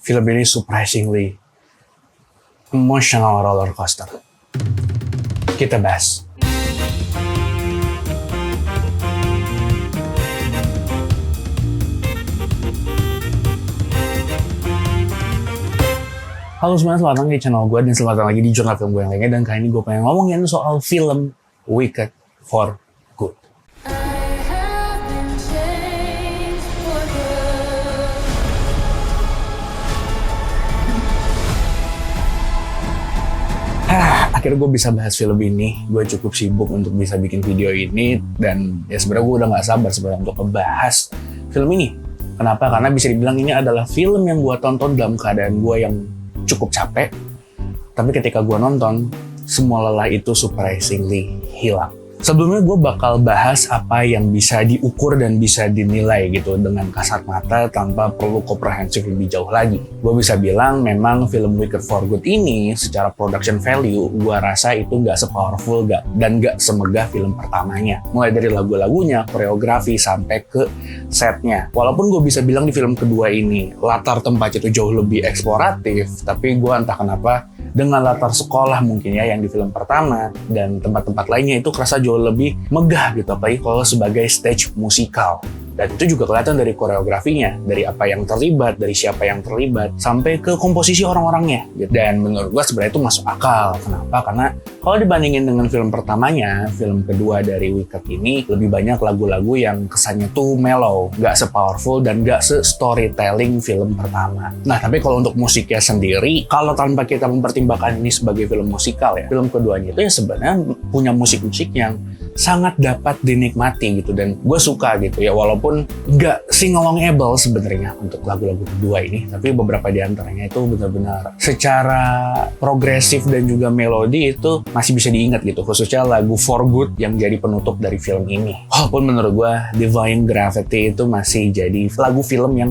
film ini surprisingly emotional roller coaster. Kita bahas. Halo semuanya, selamat datang di channel gue dan selamat datang lagi di jurnal film gue yang lainnya. Dan kali ini gue pengen ngomongin soal film Wicked for Good. Akhirnya gue bisa bahas film ini. Gue cukup sibuk untuk bisa bikin video ini, dan ya sebenarnya gue udah gak sabar sebenarnya untuk ngebahas film ini. Kenapa? Karena bisa dibilang ini adalah film yang gue tonton dalam keadaan gue yang cukup capek, tapi ketika gue nonton, semua lelah itu surprisingly hilang. Sebelumnya gue bakal bahas apa yang bisa diukur dan bisa dinilai gitu dengan kasat mata tanpa perlu komprehensif lebih jauh lagi. Gue bisa bilang memang film Wicked for Good ini secara production value gue rasa itu gak se-powerful dan gak semegah film pertamanya. Mulai dari lagu-lagunya, koreografi, sampai ke setnya. Walaupun gue bisa bilang di film kedua ini latar tempat itu jauh lebih eksploratif, tapi gue entah kenapa dengan latar sekolah mungkin ya yang di film pertama dan tempat-tempat lainnya itu kerasa jauh lebih megah gitu, apalagi kalau sebagai stage musikal. Dan itu juga kelihatan dari koreografinya, dari apa yang terlibat, dari siapa yang terlibat, sampai ke komposisi orang-orangnya. Dan menurut gue sebenarnya itu masuk akal. Kenapa? Karena kalau dibandingin dengan film pertamanya, film kedua dari Wicked ini lebih banyak lagu-lagu yang kesannya tuh mellow, gak se-powerful dan gak se-storytelling film pertama. Nah, tapi kalau untuk musiknya sendiri, kalau tanpa kita mempertimbangkan ini sebagai film musikal ya, film keduanya itu ya sebenarnya punya musik-musik yang sangat dapat dinikmati gitu, dan gue suka gitu ya, walaupun nggak sing-alongable sebenarnya untuk lagu-lagu kedua ini, tapi beberapa di antaranya itu benar-benar secara progresif dan juga melodi itu masih bisa diingat gitu, khususnya lagu For Good yang jadi penutup dari film ini. Walaupun menurut gue Divine Gravity itu masih jadi lagu film yang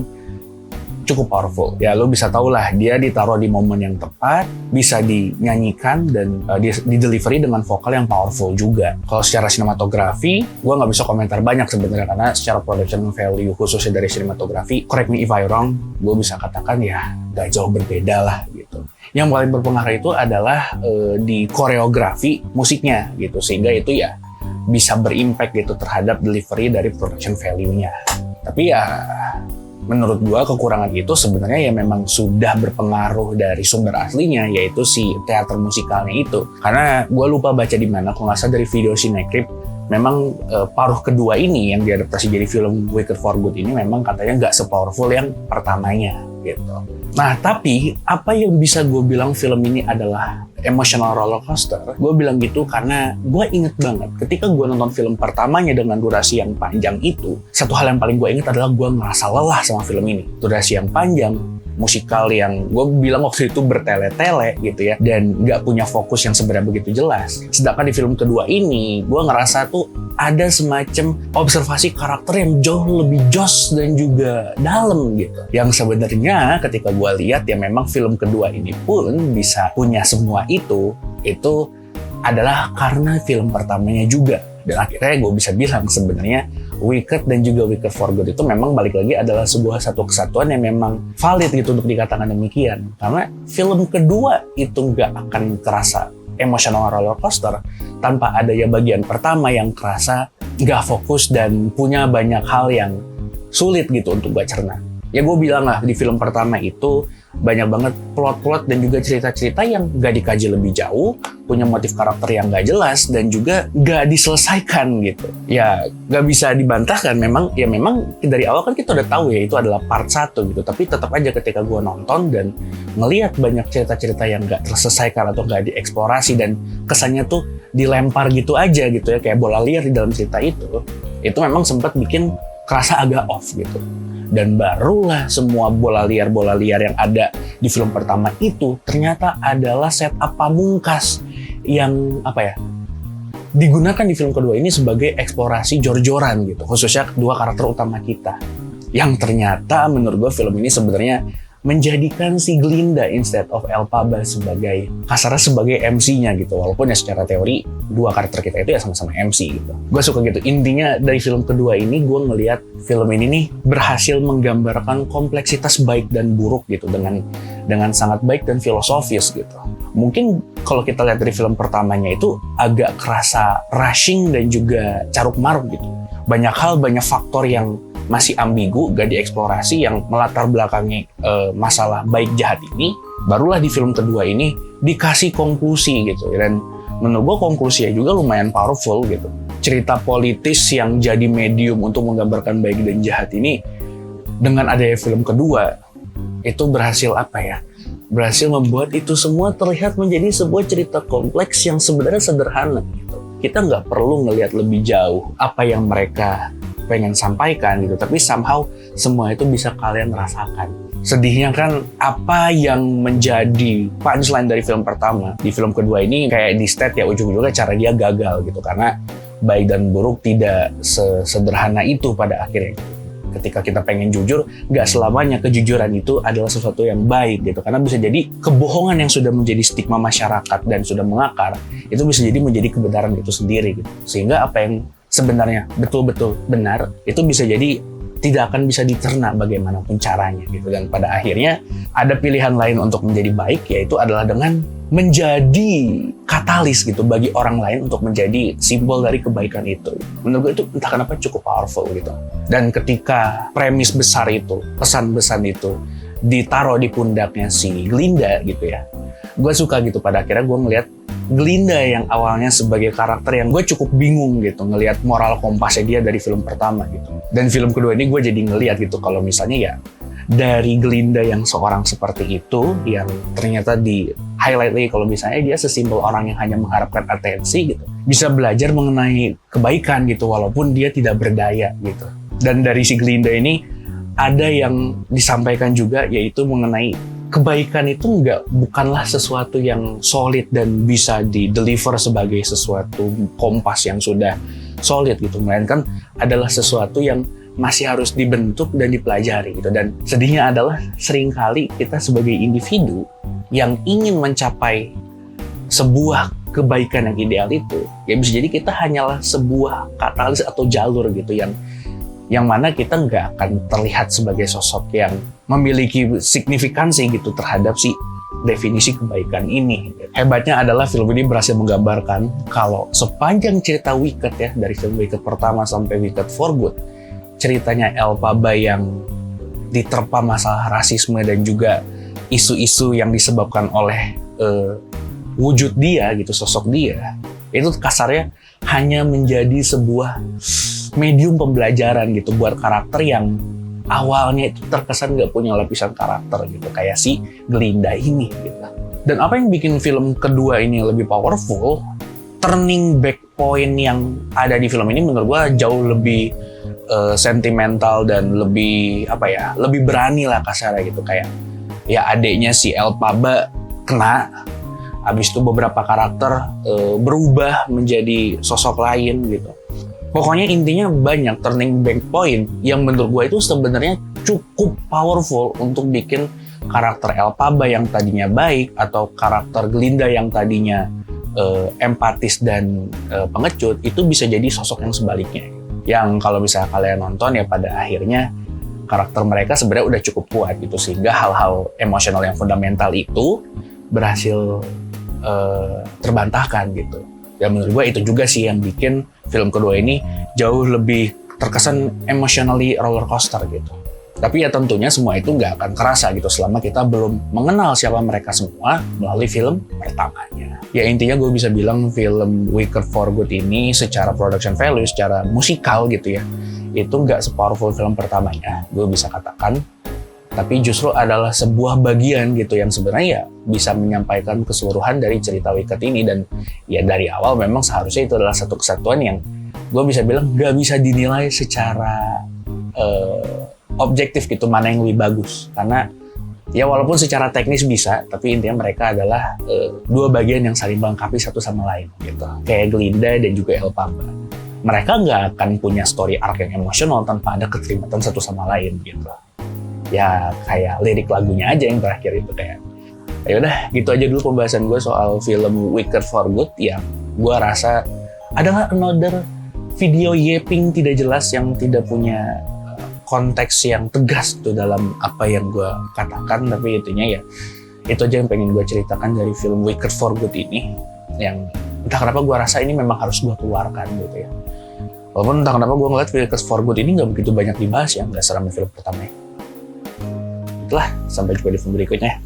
cukup powerful. Ya lo bisa tau lah, dia ditaruh di momen yang tepat, bisa dinyanyikan dan di delivery dengan vokal yang powerful juga. Kalau secara sinematografi, gue nggak bisa komentar banyak sebenarnya karena secara production value khususnya dari sinematografi, correct me if I wrong, gue bisa katakan ya gak jauh berbeda lah gitu. Yang paling berpengaruh itu adalah di koreografi musiknya gitu, sehingga itu ya bisa berimpact gitu terhadap delivery dari production value-nya. Tapi ya menurut gua kekurangan itu sebenarnya ya memang sudah berpengaruh dari sumber aslinya, yaitu si teater musikalnya itu. Karena gua lupa baca di mana, kalau nggak salah dari video Cinecrip, memang paruh kedua ini yang diadaptasi jadi film Wicked for Good ini memang katanya nggak se-powerful yang pertamanya gitu. Nah, tapi apa yang bisa gue bilang film ini adalah emotional roller coaster? Gue bilang gitu karena gue inget banget ketika gue nonton film pertamanya dengan durasi yang panjang itu, satu hal yang paling gue inget adalah gue ngerasa lelah sama film ini. Durasi yang panjang, musikal yang gue bilang waktu itu bertele-tele gitu ya, dan nggak punya fokus yang sebenarnya begitu jelas. Sedangkan di film kedua ini, gue ngerasa tuh ada semacam observasi karakter yang jauh lebih jos dan juga dalam gitu. Yang sebenarnya ketika gue lihat ya memang film kedua ini pun bisa punya semua itu adalah karena film pertamanya juga. Dan akhirnya gue bisa bilang sebenarnya Wicked dan juga Wicked for Good itu memang balik lagi adalah sebuah satu kesatuan yang memang valid gitu untuk dikatakan demikian. Karena film kedua itu nggak akan terasa emotional roller coaster tanpa adanya bagian pertama yang kerasa nggak fokus dan punya banyak hal yang sulit gitu untuk gue cerna. Ya gue bilang lah, di film pertama itu banyak banget plot-plot dan juga cerita-cerita yang gak dikaji lebih jauh, punya motif karakter yang gak jelas dan juga gak diselesaikan gitu. Ya gak bisa dibantahkan, memang dari awal kan kita udah tahu ya itu adalah part 1 gitu, tapi tetap aja ketika gue nonton dan ngelihat banyak cerita-cerita yang gak terselesaikan atau gak dieksplorasi dan kesannya tuh dilempar gitu aja gitu ya, kayak bola liar di dalam cerita itu memang sempat bikin kerasa agak off gitu. Dan barulah semua bola liar yang ada di film pertama itu ternyata adalah setup pamungkas yang digunakan di film kedua ini sebagai eksplorasi jor-joran gitu, khususnya kedua karakter utama kita. Yang ternyata menurut gue film ini sebenarnya menjadikan si Glinda instead of Elphaba sebagai kasarnya sebagai MC-nya gitu. Walaupun ya secara teori dua karakter kita itu ya sama-sama MC gitu. Gue suka gitu. Intinya dari film kedua ini gue ngelihat film ini nih berhasil menggambarkan kompleksitas baik dan buruk gitu dengan sangat baik dan filosofis gitu. Mungkin kalau kita lihat dari film pertamanya itu agak kerasa rushing dan juga caruk maruk gitu. Banyak hal, banyak faktor yang masih ambigu, gak dieksplorasi, yang melatar belakangi masalah baik jahat ini. Barulah di film kedua ini dikasih konklusi gitu. Dan menurut gue konklusinya juga lumayan powerful gitu. Cerita politis yang jadi medium untuk menggambarkan baik dan jahat ini, dengan adanya film kedua, itu berhasil berhasil membuat itu semua terlihat menjadi sebuah cerita kompleks yang sebenarnya sederhana gitu. Kita nggak perlu ngelihat lebih jauh apa yang mereka pengen sampaikan gitu, tapi somehow semua itu bisa kalian rasakan. Sedihnya kan apa yang menjadi punchline dari film pertama, di film kedua ini kayak di state ya ujung-ujungnya cara dia gagal gitu, karena baik dan buruk tidak sesederhana itu pada akhirnya. Ketika kita pengen jujur, nggak selamanya kejujuran itu adalah sesuatu yang baik gitu. Karena bisa jadi kebohongan yang sudah menjadi stigma masyarakat dan sudah mengakar, itu bisa jadi menjadi kebenaran itu sendiri gitu. Sehingga apa yang sebenarnya betul-betul benar, itu bisa jadi tidak akan bisa dicerna bagaimanapun caranya gitu. Dan pada akhirnya ada pilihan lain untuk menjadi baik, yaitu adalah dengan menjadi katalis gitu bagi orang lain untuk menjadi simbol dari kebaikan itu. Menurut gue itu entah kenapa cukup powerful gitu. Dan ketika premis besar itu, pesan-pesan itu ditaruh di pundaknya si Glinda gitu ya, gue suka gitu. Pada akhirnya gue ngeliat Glinda yang awalnya sebagai karakter yang gue cukup bingung gitu ngelihat moral kompasnya dia dari film pertama gitu. Dan film kedua ini gue jadi ngelihat gitu kalau misalnya ya dari Glinda yang seorang seperti itu, yang ternyata di highlight lagi kalau misalnya dia sesimpel orang yang hanya mengharapkan atensi gitu, bisa belajar mengenai kebaikan gitu walaupun dia tidak berdaya gitu. Dan dari si Glinda ini ada yang disampaikan juga, yaitu mengenai kebaikan itu bukanlah sesuatu yang solid dan bisa di-deliver sebagai sesuatu kompas yang sudah solid gitu, melainkan adalah sesuatu yang masih harus dibentuk dan dipelajari gitu. Dan sedihnya adalah seringkali kita sebagai individu yang ingin mencapai sebuah kebaikan yang ideal itu, ya bisa jadi kita hanyalah sebuah katalis atau jalur gitu yang mana kita nggak akan terlihat sebagai sosok yang memiliki signifikansi gitu terhadap si definisi kebaikan ini. Hebatnya adalah film ini berhasil menggambarkan kalau sepanjang cerita Wicked ya, dari film Wicked pertama sampai Wicked for Good, ceritanya Elphaba yang diterpa masalah rasisme dan juga isu-isu yang disebabkan oleh wujud dia gitu, sosok dia, itu kasarnya hanya menjadi sebuah medium pembelajaran gitu buat karakter yang awalnya itu terkesan nggak punya lapisan karakter gitu, kayak si Glinda ini gitu. Dan apa yang bikin film kedua ini lebih powerful, turning back point yang ada di film ini menurut gua jauh lebih sentimental dan lebih lebih berani lah kasarnya gitu. Kayak ya adiknya si Elphaba kena, habis itu beberapa karakter berubah menjadi sosok lain gitu. Pokoknya intinya banyak turning back point yang menurut gue itu sebenarnya cukup powerful untuk bikin karakter Elphaba yang tadinya baik atau karakter Glinda yang tadinya empatis dan pengecut itu bisa jadi sosok yang sebaliknya. Yang kalau misalnya kalian nonton ya pada akhirnya karakter mereka sebenarnya udah cukup kuat gitu, sehingga hal-hal emosional yang fundamental itu berhasil terbantahkan gitu. Dan menurut gue itu juga sih yang bikin film kedua ini jauh lebih terkesan emotionally roller coaster gitu. Tapi ya tentunya semua itu nggak akan kerasa gitu selama kita belum mengenal siapa mereka semua melalui film pertamanya. Ya intinya gue bisa bilang film Wicked for Good ini secara production value, secara musikal gitu ya, itu nggak sepowerful film pertamanya, gue bisa katakan. Tapi justru adalah sebuah bagian gitu yang sebenarnya ya bisa menyampaikan keseluruhan dari cerita Wicked ini. Dan ya dari awal memang seharusnya itu adalah satu kesatuan yang gue bisa bilang nggak bisa dinilai secara objektif gitu mana yang lebih bagus. Karena ya walaupun secara teknis bisa, tapi intinya mereka adalah dua bagian yang saling melengkapi satu sama lain gitu. Kayak Glinda dan juga Elphaba. Mereka nggak akan punya story arc yang emosional tanpa ada keterlibatan satu sama lain gitu. ya kayak lirik lagunya aja yang terakhir itu kayak. Ya udah, gitu aja dulu pembahasan gue soal film Wicked for Good yang gue rasa ada nggak another video yeping tidak jelas yang tidak punya konteks yang tegas tuh dalam apa yang gue katakan, tapi intinya ya itu aja yang pengen gue ceritakan dari film Wicked for Good ini, yang entah kenapa gue rasa ini memang harus gue keluarkan gitu ya. Walaupun entah kenapa gue ngeliat Wicked for Good ini nggak begitu banyak dibahas ya, nggak seramai film pertamanya. Itulah, sampai jumpa di film berikutnya.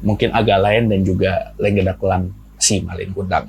Mungkin agak lain dan juga legenda kelam si Malin Kundang.